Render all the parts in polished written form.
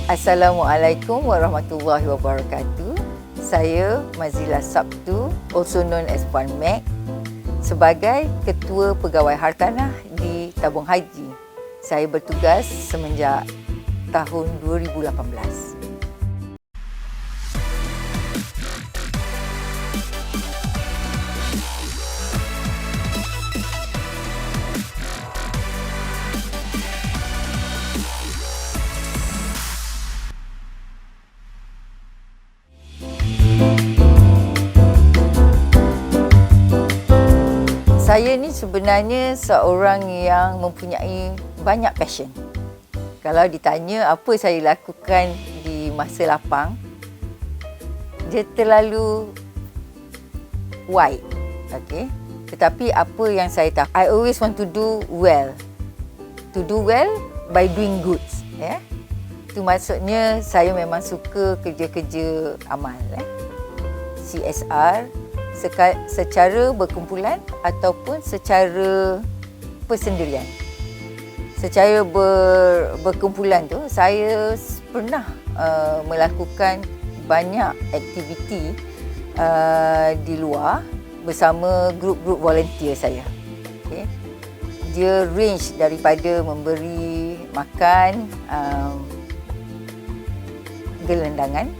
Assalamualaikum warahmatullahi wabarakatuh. Saya Mazila Sabtu, also known as Puan Mek, sebagai Ketua Pegawai Hartanah di Tabung Haji. Saya bertugas semenjak tahun 2018. Saya ni sebenarnya seorang yang mempunyai banyak passion. Kalau ditanya apa saya lakukan di masa lapang, dia terlalu wide. Okay? Tetapi apa yang saya tahu, I always want to do well. To do well by doing good. Yeah? Itu maksudnya saya memang suka kerja-kerja amal. CSR, secara berkumpulan ataupun secara persendirian. Secara berkumpulan tu, saya pernah melakukan banyak aktiviti di luar bersama grup-grup volunteer saya. Okay. Dia range daripada memberi makan gelandangan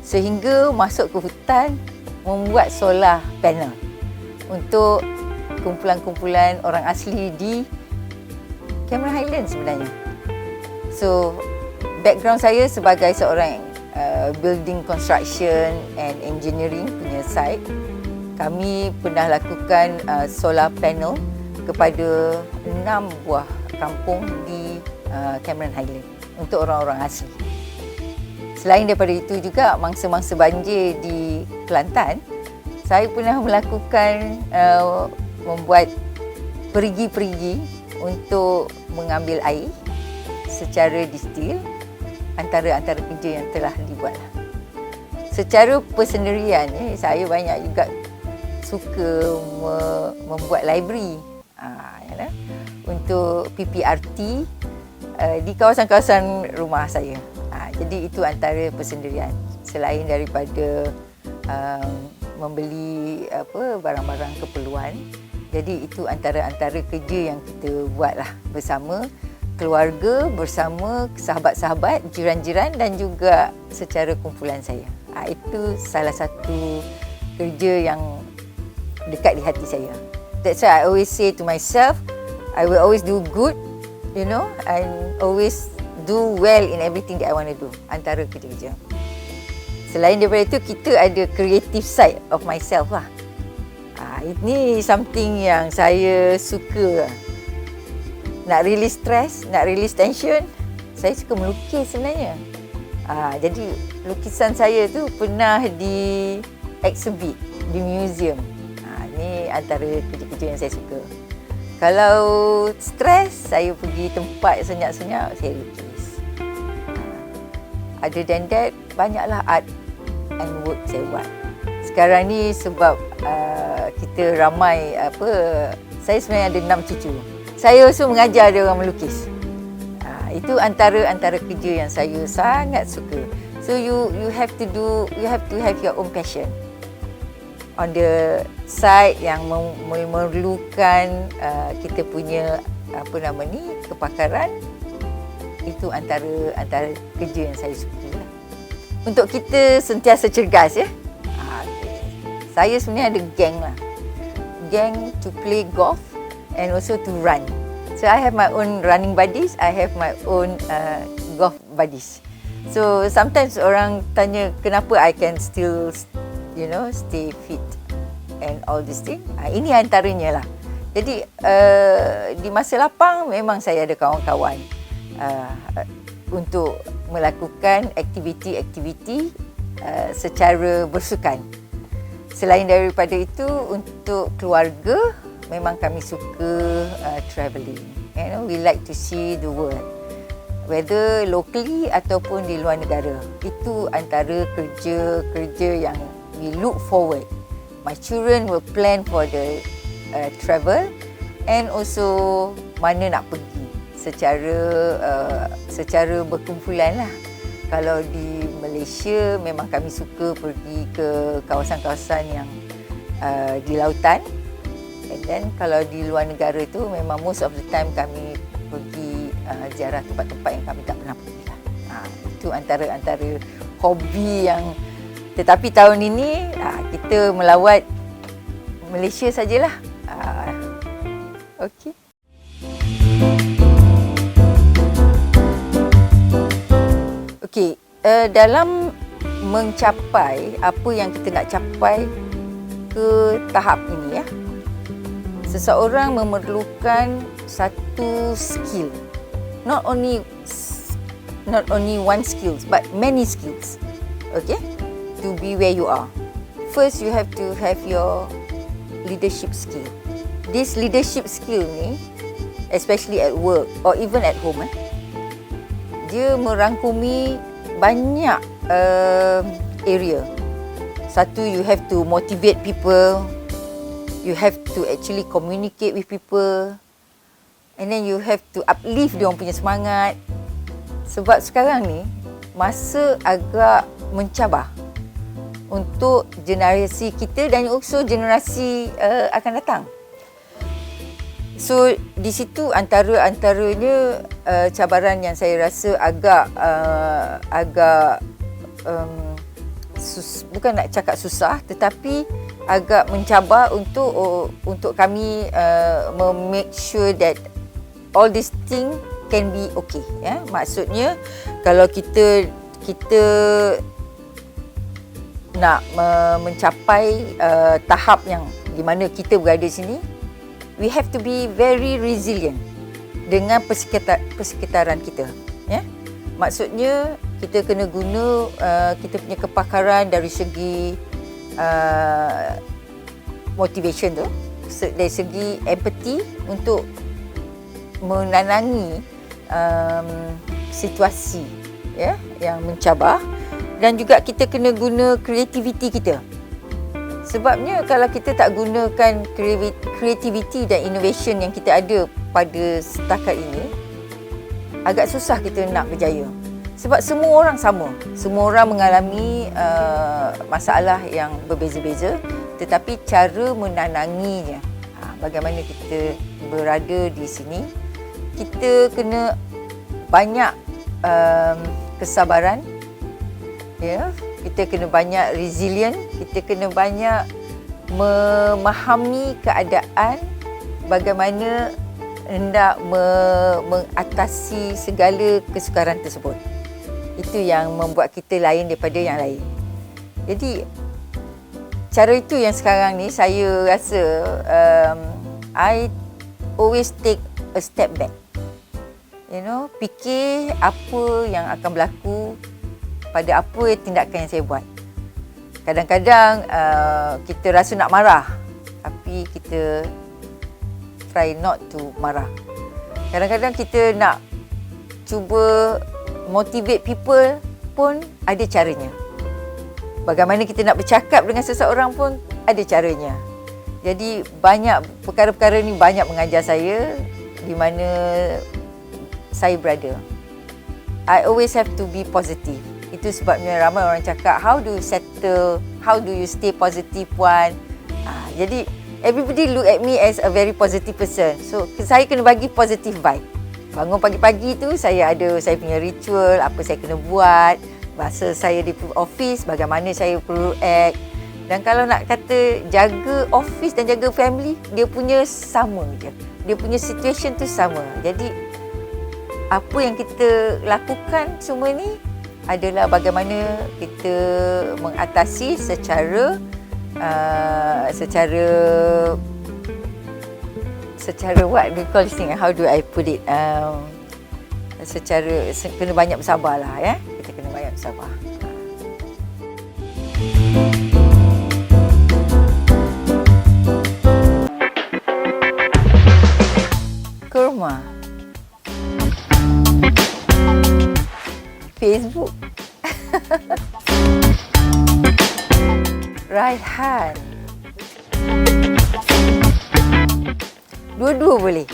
sehingga masuk ke hutan membuat solar panel untuk kumpulan-kumpulan orang asli di Cameron Highlands sebenarnya. So, background saya sebagai seorang building construction and engineering punya site, kami pernah lakukan solar panel kepada 6 buah kampung di Cameron Highlands untuk orang-orang asli. Selain daripada itu juga, mangsa-mangsa banjir di Kelantan, saya pernah melakukan membuat perigi-perigi untuk mengambil air secara distil antara kerja yang telah dibuat. Secara persendirian, saya banyak juga suka membuat library untuk PPRT di kawasan-kawasan rumah saya. Jadi itu antara persendirian. Selain daripada membeli barang-barang keperluan. Jadi itu antara kerja yang kita buatlah bersama keluarga, bersama sahabat-sahabat, jiran-jiran dan juga secara kumpulan saya. Itu salah satu kerja yang dekat di hati saya. That's why I always say to myself, I will always do good, and always do well in everything that I want to do, antara kerja-kerja. Selain daripada itu, kita ada creative side of myself lah. Ini something yang saya suka. Nak release stress, nak release tension, saya suka melukis sebenarnya. Jadi lukisan saya tu pernah di exhibit di museum. Ini antara kerja-kerja yang saya suka. Kalau stres, saya pergi tempat senyap-senyap, saya lukis. Other than that, banyaklah art and work saya buat. Sekarang ni sebab kita ramai saya sebenarnya ada 6 cucu. Saya also mengajar dia orang melukis. Itu antara kerja yang saya sangat suka. So you have to have your own passion. On the side yang memerlukan kita punya kepakaran, itu antara kerja yang saya suka lah. Untuk kita sentiasa cergas saya sebenarnya ada geng lah. Gang to play golf and also to run. So I have my own running buddies, I have my own golf buddies. So sometimes orang tanya kenapa I can still stay fit and all this thing. Ini antaranya lah. Jadi di masa lapang memang saya ada kawan-kawan untuk melakukan aktiviti-aktiviti secara bersukan. Selain daripada itu, untuk keluarga memang kami suka travelling. We like to see the world, whether locally ataupun di luar negara. Itu antara kerja-kerja yang we look forward. My children will plan for the travel and also mana nak pergi secara berkumpulan lah. Kalau di Malaysia memang kami suka pergi ke kawasan-kawasan yang di lautan. And then kalau di luar negara tu memang most of the time kami pergi ziarah tempat-tempat yang kami tak pernah pergi lah. Itu antara hobi yang, tetapi tahun ini kita melawat Malaysia sajalah. Okey. Okey, dalam mencapai apa yang kita nak capai ke tahap ini ya, seseorang memerlukan satu skill. Not only one skills, but many skills. Okay? To be where you are. First, you have to have your leadership skill. This leadership skill ni, especially at work or even at home, dia merangkumi banyak area. Satu, you have to motivate people. You have to actually communicate with people. And then you have to uplift dia orang punya semangat. Sebab sekarang ni masa agak mencabar untuk generasi kita dan also generasi akan datang. So di situ antaranya cabaran yang saya rasa agak bukan nak cakap susah, tetapi agak mencabar untuk kami make sure that all these thing can be okay. Ya, maksudnya kalau kita nak mencapai tahap yang di mana kita berada sini, we have to be very resilient dengan persekitaran kita. Ya, maksudnya kita kena guna kita punya kepakaran dari segi motivation tu, dari segi empathy untuk menanangi situasi ya yang mencabar, dan juga kita kena guna kreativiti kita. Sebabnya kalau kita tak gunakan kreativiti dan innovation yang kita ada pada setakat ini, agak susah kita nak berjaya. Sebab semua orang sama, semua orang mengalami masalah yang berbeza-beza, tetapi cara menananginya, bagaimana kita berada di sini, kita kena banyak kesabaran, ya, kita kena banyak resilient, kita kena banyak memahami keadaan, bagaimana hendak mengatasi segala kesukaran tersebut. Itu yang membuat kita lain daripada yang lain. Jadi cara itu yang sekarang ni saya rasa I always take a step back. You know, fikir apa yang akan berlaku pada apa tindakan yang saya buat. Kadang-kadang kita rasa nak marah, tapi kita try not to marah. Kadang-kadang kita nak cuba motivate people pun ada caranya. Bagaimana kita nak bercakap dengan seseorang pun ada caranya. Jadi banyak perkara-perkara ni banyak mengajar saya di mana saya berada. I always have to be positive. Itu sebabnya ramai orang cakap, how do you stay positive, Puan? Jadi everybody look at me as a very positive person. So saya kena bagi positive vibe. Bangun pagi-pagi tu saya punya ritual, apa saya kena buat, masa saya di office bagaimana saya perlu act. Dan kalau nak kata jaga office dan jaga family, dia punya sama je. Dia punya situation tu sama. Jadi apa yang kita lakukan semua ni adalah bagaimana kita mengatasi secara what we call this thing, how do I put it, secara kena banyak bersabar lah ya. Kita kena banyak bersabar. Kurma. Facebook. Raihan. Dua-dua boleh.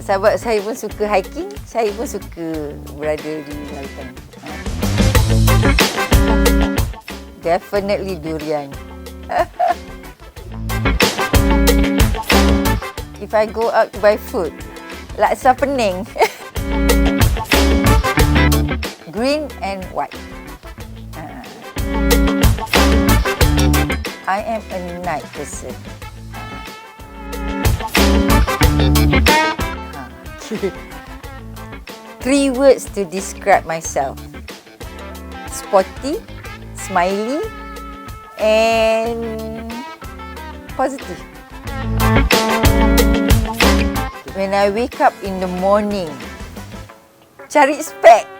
Sahabat saya pun suka hiking, saya pun suka berada di lautan. Definitely durian. If I go out to buy food, laksa pening. Green and white. I am a night person. Okay. 3 words to describe myself. Sporty, smiley, and positive. When I wake up in the morning, cari spek.